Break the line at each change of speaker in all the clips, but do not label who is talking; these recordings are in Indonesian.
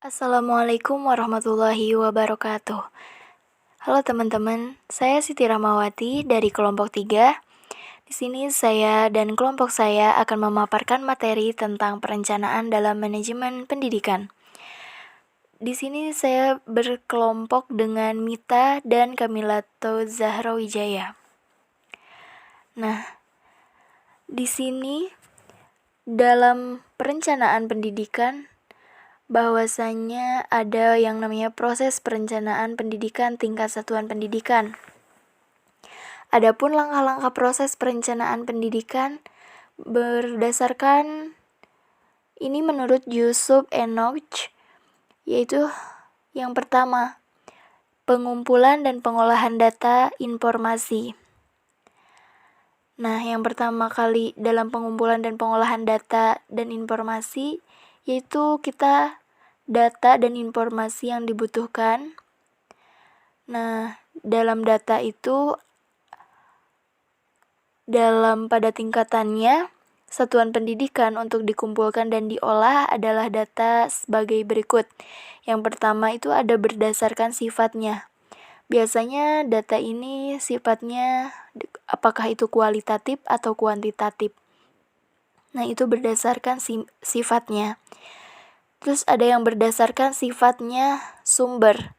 Assalamualaikum warahmatullahi wabarakatuh. Halo teman-teman, saya Siti Ramawati dari kelompok 3. Di sini saya dan kelompok saya akan memaparkan materi tentang perencanaan dalam manajemen pendidikan. Di sini saya berkelompok dengan Mita dan Kamilato Zahrawijaya. Nah, di sini dalam perencanaan pendidikan bahwasanya ada yang namanya proses perencanaan pendidikan tingkat satuan pendidikan. Adapun langkah-langkah proses perencanaan pendidikan berdasarkan ini menurut Yusuf Enoch, yaitu yang pertama, pengumpulan dan pengolahan data informasi. Nah, yang pertama kali dalam pengumpulan dan pengolahan data dan informasi yaitu kita data dan informasi yang dibutuhkan. Nah, dalam data itu pada tingkatannya satuan pendidikan untuk dikumpulkan dan diolah adalah data sebagai berikut. Yang pertama itu ada berdasarkan sifatnya. Biasanya data ini sifatnya apakah itu kualitatif atau kuantitatif. Nah, itu berdasarkan sifatnya. Terus ada yang berdasarkan sifatnya sumber.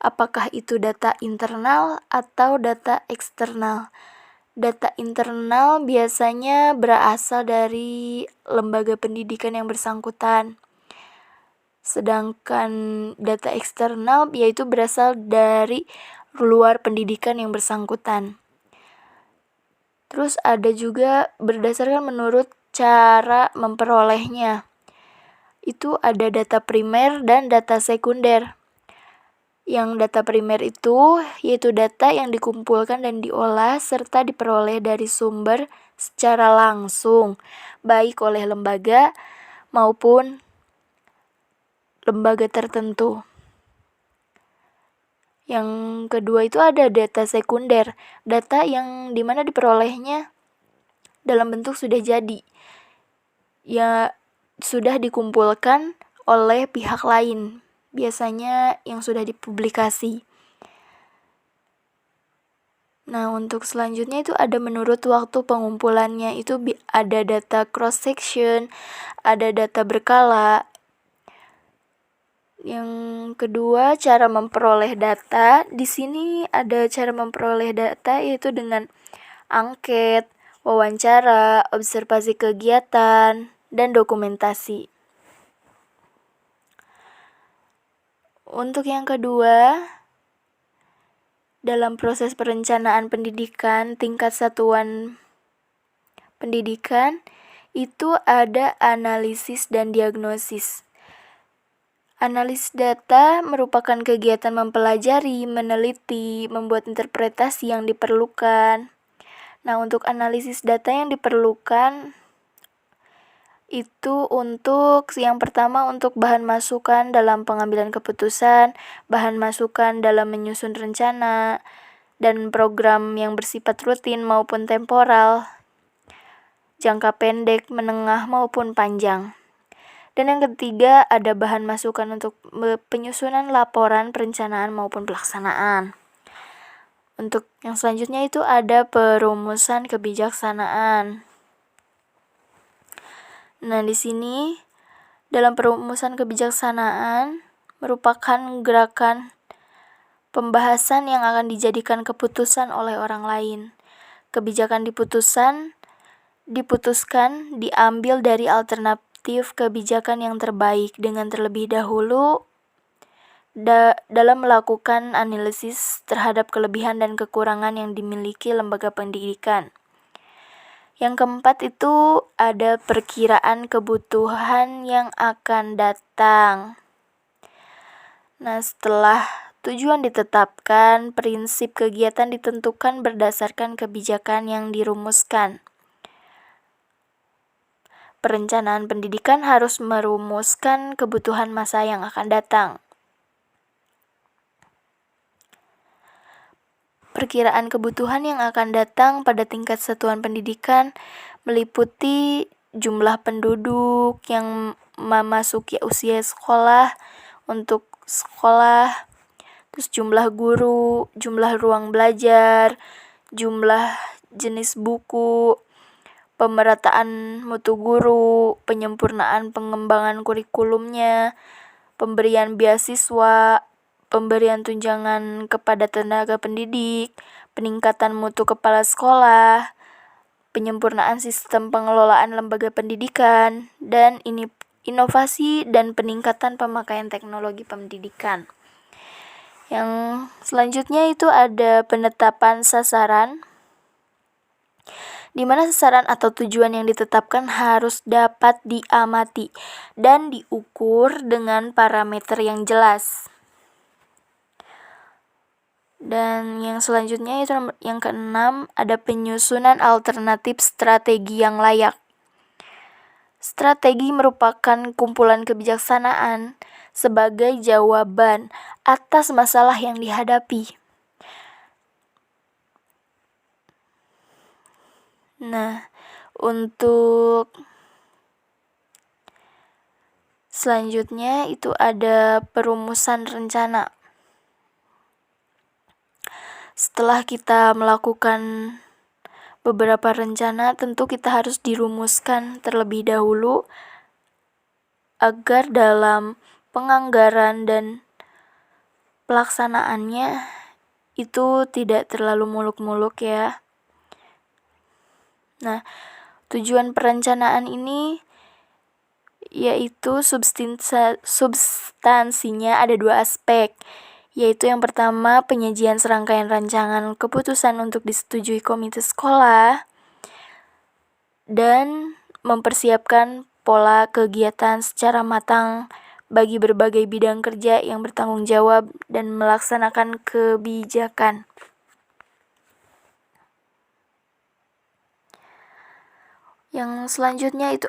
Apakah itu data internal atau data eksternal? Data internal biasanya berasal dari lembaga pendidikan yang bersangkutan. Sedangkan data eksternal yaitu berasal dari luar pendidikan yang bersangkutan. Terus ada juga berdasarkan menurut cara memperolehnya. Itu ada data primer dan data sekunder. Yang data primer itu yaitu data yang dikumpulkan dan diolah serta diperoleh dari sumber secara langsung, baik oleh lembaga maupun lembaga tertentu. Yang kedua itu ada data sekunder, data yang dimana diperolehnya dalam bentuk sudah jadi, ya sudah dikumpulkan oleh pihak lain, biasanya yang sudah dipublikasi. Nah, untuk selanjutnya itu ada menurut waktu pengumpulannya, itu ada data cross section, ada data berkala. Yang kedua, cara memperoleh data. Di sini ada cara memperoleh data yaitu dengan angket, wawancara, observasi kegiatan, dan dokumentasi. Untuk yang kedua, dalam proses perencanaan pendidikan tingkat satuan pendidikan itu ada analisis dan diagnosis. Analisis data merupakan kegiatan mempelajari, meneliti, membuat interpretasi yang diperlukan. Nah, untuk analisis data yang diperlukan itu untuk yang pertama untuk bahan masukan dalam pengambilan keputusan, bahan masukan dalam menyusun rencana, dan program yang bersifat rutin maupun temporal, jangka pendek, menengah maupun panjang. Dan yang ketiga ada bahan masukan untuk penyusunan laporan perencanaan maupun pelaksanaan. Untuk yang selanjutnya itu ada perumusan kebijaksanaan. Nah, di sini dalam perumusan kebijaksanaan merupakan gerakan pembahasan yang akan dijadikan keputusan oleh orang lain. Kebijakan diputuskan diambil dari alternatif kebijakan yang terbaik dengan terlebih dahulu dalam melakukan analisis terhadap kelebihan dan kekurangan yang dimiliki lembaga pendidikan. Yang keempat itu ada perkiraan kebutuhan yang akan datang. Nah, setelah tujuan ditetapkan, prinsip kegiatan ditentukan berdasarkan kebijakan yang dirumuskan. Perencanaan pendidikan harus merumuskan kebutuhan masa yang akan datang. Perkiraan kebutuhan yang akan datang pada tingkat satuan pendidikan meliputi jumlah penduduk yang memasuki usia sekolah, untuk sekolah, terus jumlah guru, jumlah ruang belajar, jumlah jenis buku, pemerataan mutu guru, penyempurnaan pengembangan kurikulumnya, pemberian beasiswa, pemberian tunjangan kepada tenaga pendidik, peningkatan mutu kepala sekolah, penyempurnaan sistem pengelolaan lembaga pendidikan, dan inovasi dan peningkatan pemakaian teknologi pendidikan. Yang selanjutnya itu ada penetapan sasaran, di mana sasaran atau tujuan yang ditetapkan harus dapat diamati dan diukur dengan parameter yang jelas. Dan yang selanjutnya itu yang keenam, ada penyusunan alternatif strategi yang layak. Strategi merupakan kumpulan kebijaksanaan sebagai jawaban atas masalah yang dihadapi. Nah, untuk selanjutnya itu ada perumusan rencana. Setelah kita melakukan beberapa rencana, tentu kita harus dirumuskan terlebih dahulu agar dalam penganggaran dan pelaksanaannya itu tidak terlalu muluk-muluk ya. Nah, tujuan perencanaan ini yaitu substansinya ada 2 aspek, yaitu yang pertama penyajian serangkaian rancangan keputusan untuk disetujui komite sekolah dan mempersiapkan pola kegiatan secara matang bagi berbagai bidang kerja yang bertanggung jawab dan melaksanakan kebijakan. Yang selanjutnya itu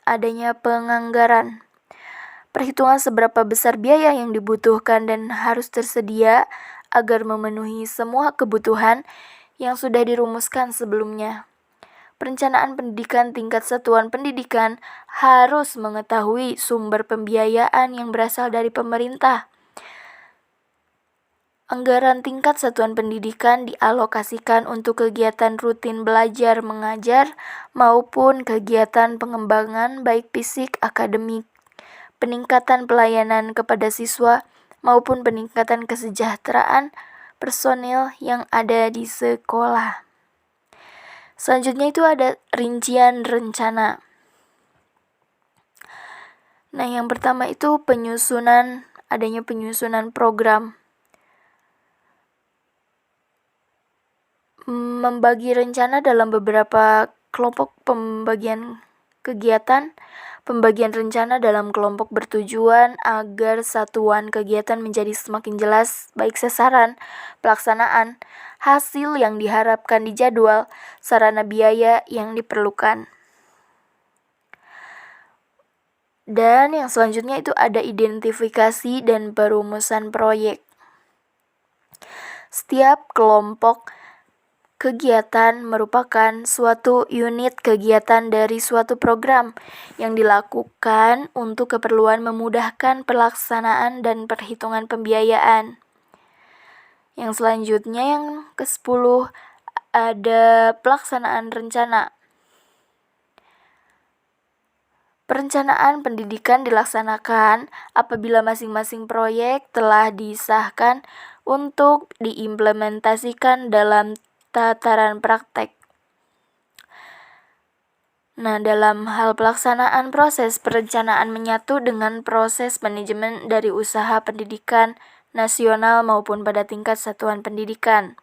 adanya penganggaran. Perhitungan seberapa besar biaya yang dibutuhkan dan harus tersedia agar memenuhi semua kebutuhan yang sudah dirumuskan sebelumnya. Perencanaan pendidikan tingkat satuan pendidikan harus mengetahui sumber pembiayaan yang berasal dari pemerintah. Anggaran tingkat satuan pendidikan dialokasikan untuk kegiatan rutin belajar mengajar maupun kegiatan pengembangan baik fisik, akademik, peningkatan pelayanan kepada siswa, maupun peningkatan kesejahteraan personil yang ada di sekolah. Selanjutnya itu ada rincian rencana. Nah, yang pertama itu adanya penyusunan program. Membagi rencana dalam beberapa kelompok pembagian kegiatan, pembagian rencana dalam kelompok bertujuan agar satuan kegiatan menjadi semakin jelas, baik sasaran, pelaksanaan, hasil yang diharapkan di jadwal, sarana biaya yang diperlukan. Dan yang selanjutnya itu ada identifikasi dan perumusan proyek. Setiap kelompok kegiatan merupakan suatu unit kegiatan dari suatu program yang dilakukan untuk keperluan memudahkan pelaksanaan dan perhitungan pembiayaan. Yang selanjutnya yang ke-10 ada pelaksanaan rencana. Perencanaan pendidikan dilaksanakan apabila masing-masing proyek telah disahkan untuk diimplementasikan dalam tataran praktek. Nah, dalam hal pelaksanaan proses perencanaan menyatu dengan proses manajemen dari usaha pendidikan nasional maupun pada tingkat satuan pendidikan.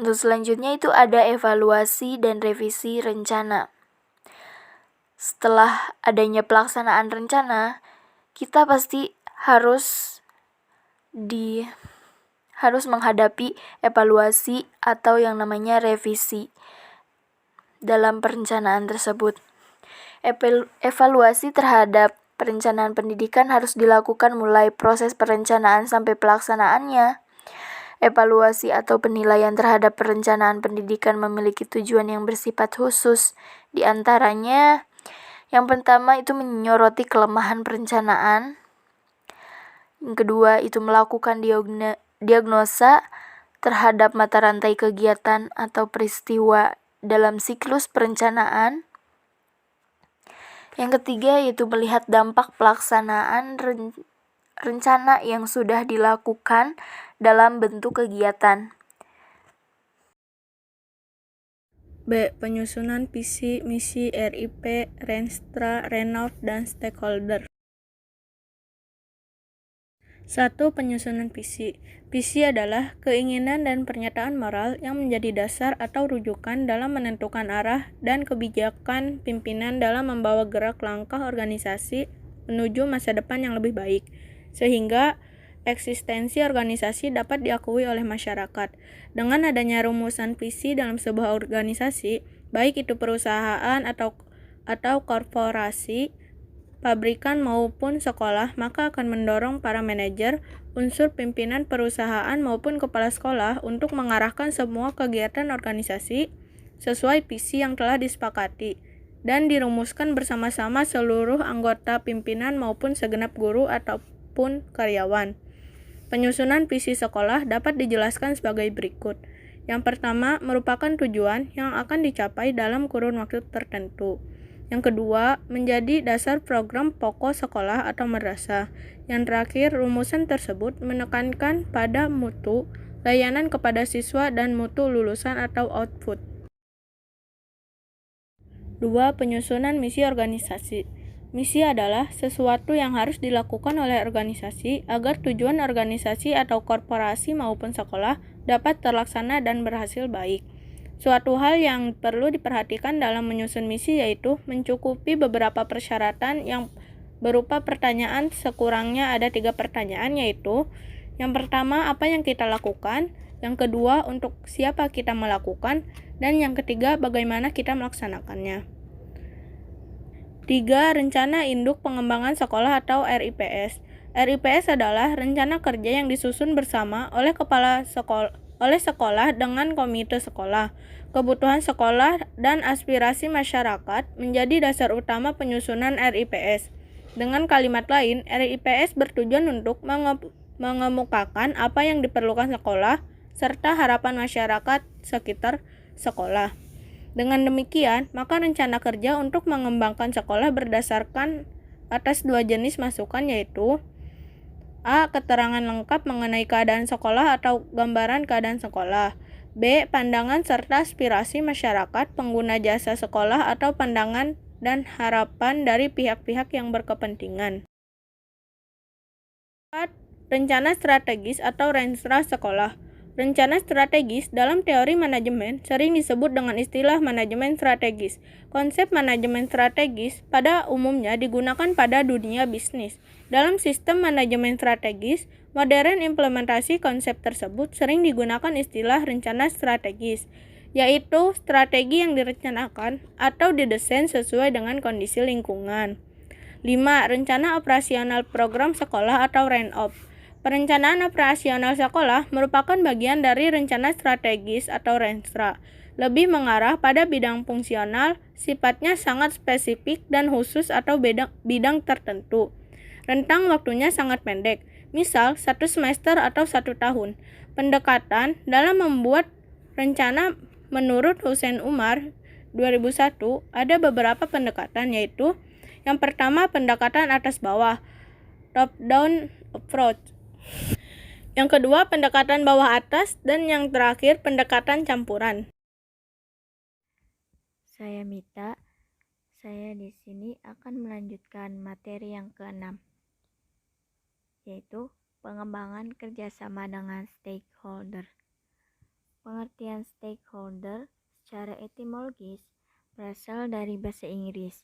Untuk selanjutnya itu ada evaluasi dan revisi rencana. Setelah adanya pelaksanaan rencana, kita pasti harus menghadapi evaluasi atau yang namanya revisi dalam perencanaan tersebut. Evaluasi terhadap perencanaan pendidikan harus dilakukan mulai proses perencanaan sampai pelaksanaannya. Evaluasi atau penilaian terhadap perencanaan pendidikan memiliki tujuan yang bersifat khusus, di antaranya Yang pertama itu menyoroti kelemahan perencanaan. Yang kedua itu melakukan diagnosa terhadap mata rantai kegiatan atau peristiwa dalam siklus perencanaan. Yang ketiga yaitu melihat dampak pelaksanaan rencana yang sudah dilakukan dalam bentuk kegiatan.
B. Penyusunan visi, misi, RIP, Renstra, Renov, dan stakeholder. 1. Penyusunan visi. Visi adalah keinginan dan pernyataan moral yang menjadi dasar atau rujukan dalam menentukan arah dan kebijakan pimpinan dalam membawa gerak langkah organisasi menuju masa depan yang lebih baik, sehingga eksistensi organisasi dapat diakui oleh masyarakat. Dengan adanya rumusan visi dalam sebuah organisasi, baik itu perusahaan atau korporasi, pabrikan maupun sekolah, maka akan mendorong para manajer, unsur pimpinan perusahaan maupun kepala sekolah untuk mengarahkan semua kegiatan organisasi sesuai visi yang telah disepakati dan dirumuskan bersama-sama seluruh anggota pimpinan maupun segenap guru ataupun karyawan. Penyusunan visi sekolah dapat dijelaskan sebagai berikut. Yang pertama, merupakan tujuan yang akan dicapai dalam kurun waktu tertentu. Yang kedua, menjadi dasar program pokok sekolah atau madrasah. Yang terakhir, rumusan tersebut menekankan pada mutu layanan kepada siswa dan mutu lulusan atau output. 2. Penyusunan misi organisasi. Misi adalah sesuatu yang harus dilakukan oleh organisasi agar tujuan organisasi atau korporasi maupun sekolah dapat terlaksana dan berhasil baik. Suatu hal yang perlu diperhatikan dalam menyusun misi yaitu mencukupi beberapa persyaratan yang berupa pertanyaan, sekurangnya ada 3 pertanyaan, yaitu yang pertama, apa yang kita lakukan, yang kedua, untuk siapa kita melakukan, dan yang ketiga, bagaimana kita melaksanakannya. 3. Rencana Induk Pengembangan Sekolah atau RIPS. RIPS adalah rencana kerja yang disusun bersama oleh sekolah dengan komite sekolah. Kebutuhan sekolah dan aspirasi masyarakat menjadi dasar utama penyusunan RIPS. Dengan kalimat lain, RIPS bertujuan untuk mengemukakan apa yang diperlukan sekolah serta harapan masyarakat sekitar sekolah. Dengan demikian, maka rencana kerja untuk mengembangkan sekolah berdasarkan atas 2 jenis masukan, yaitu A. Keterangan lengkap mengenai keadaan sekolah atau gambaran keadaan sekolah. B. Pandangan serta aspirasi masyarakat pengguna jasa sekolah atau pandangan dan harapan dari pihak-pihak yang berkepentingan. 4. Rencana strategis atau renstra sekolah. Rencana strategis dalam teori manajemen sering disebut dengan istilah manajemen strategis. Konsep manajemen strategis pada umumnya digunakan pada dunia bisnis. Dalam sistem manajemen strategis, modern implementasi konsep tersebut sering digunakan istilah rencana strategis, yaitu strategi yang direncanakan atau didesain sesuai dengan kondisi lingkungan. 5. Rencana operasional program sekolah atau RENOP. Perencanaan operasional sekolah merupakan bagian dari rencana strategis atau renstra. Lebih mengarah pada bidang fungsional, sifatnya sangat spesifik dan khusus atau bidang tertentu. Rentang waktunya sangat pendek, misal 1 semester atau 1 tahun. Pendekatan dalam membuat rencana menurut Hussein Umar 2001 ada beberapa pendekatan, yaitu yang pertama, pendekatan atas bawah, top-down approach. Yang kedua, pendekatan bawah atas, dan yang terakhir, pendekatan campuran.
Saya Mita. Saya di sini akan melanjutkan materi yang ke-6, yaitu pengembangan kerjasama dengan stakeholder. Pengertian stakeholder secara etimologis berasal dari bahasa Inggris,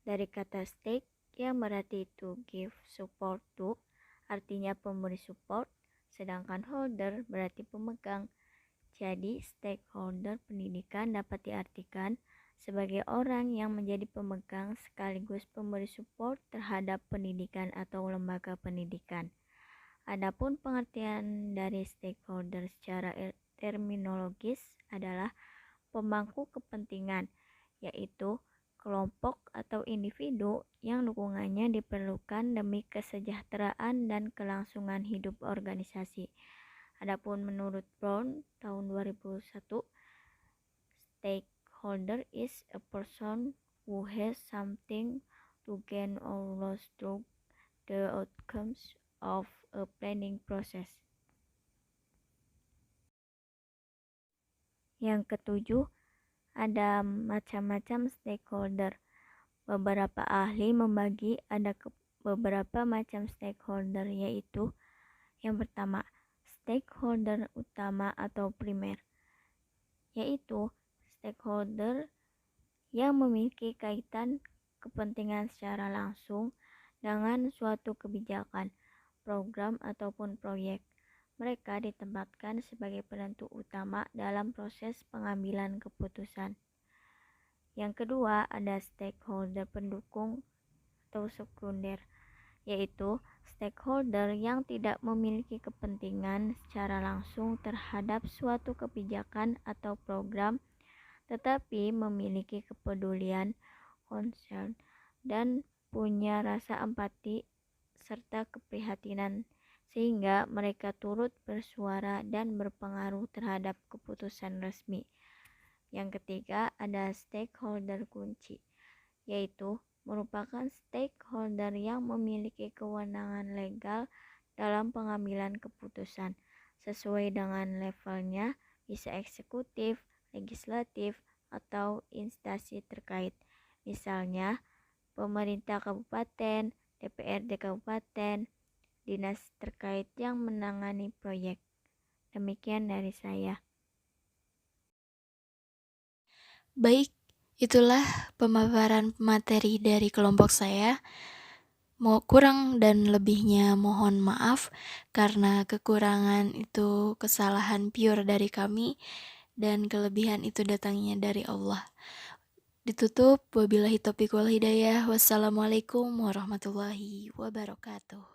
dari kata stake yang berarti to give support to, artinya pemberi support, sedangkan holder berarti pemegang. Jadi, stakeholder pendidikan dapat diartikan sebagai orang yang menjadi pemegang sekaligus pemberi support terhadap pendidikan atau lembaga pendidikan. Adapun pengertian dari stakeholder secara terminologis adalah pemangku kepentingan, yaitu kelompok atau individu yang dukungannya diperlukan demi kesejahteraan dan kelangsungan hidup organisasi. Adapun menurut Brown tahun 2001, stakeholder is a person who has something to gain or lose through the outcomes of a planning process. Yang ketujuh, ada macam-macam stakeholder. Beberapa ahli membagi ada beberapa macam stakeholder, yaitu yang pertama, stakeholder utama atau primer, yaitu stakeholder yang memiliki kaitan kepentingan secara langsung dengan suatu kebijakan, program, ataupun proyek. Mereka ditempatkan sebagai penentu utama dalam proses pengambilan keputusan. Yang kedua, ada stakeholder pendukung atau sekunder, yaitu stakeholder yang tidak memiliki kepentingan secara langsung terhadap suatu kebijakan atau program, tetapi memiliki kepedulian, concern, dan punya rasa empati serta keprihatinan, sehingga mereka turut bersuara dan berpengaruh terhadap keputusan resmi. Yang ketiga, ada stakeholder kunci, yaitu merupakan stakeholder yang memiliki kewenangan legal dalam pengambilan keputusan sesuai dengan levelnya, bisa eksekutif, legislatif, atau instansi terkait. Misalnya, pemerintah kabupaten, DPRD kabupaten, dinas terkait yang menangani proyek. Demikian dari saya.
Baik, itulah pemaparan materi dari kelompok saya. Mau kurang dan lebihnya mohon maaf, karena kekurangan itu kesalahan pure dari kami dan kelebihan itu datangnya dari Allah. Ditutup, wabillahi taufiq wal hidayah. Wassalamualaikum warahmatullahi wabarakatuh.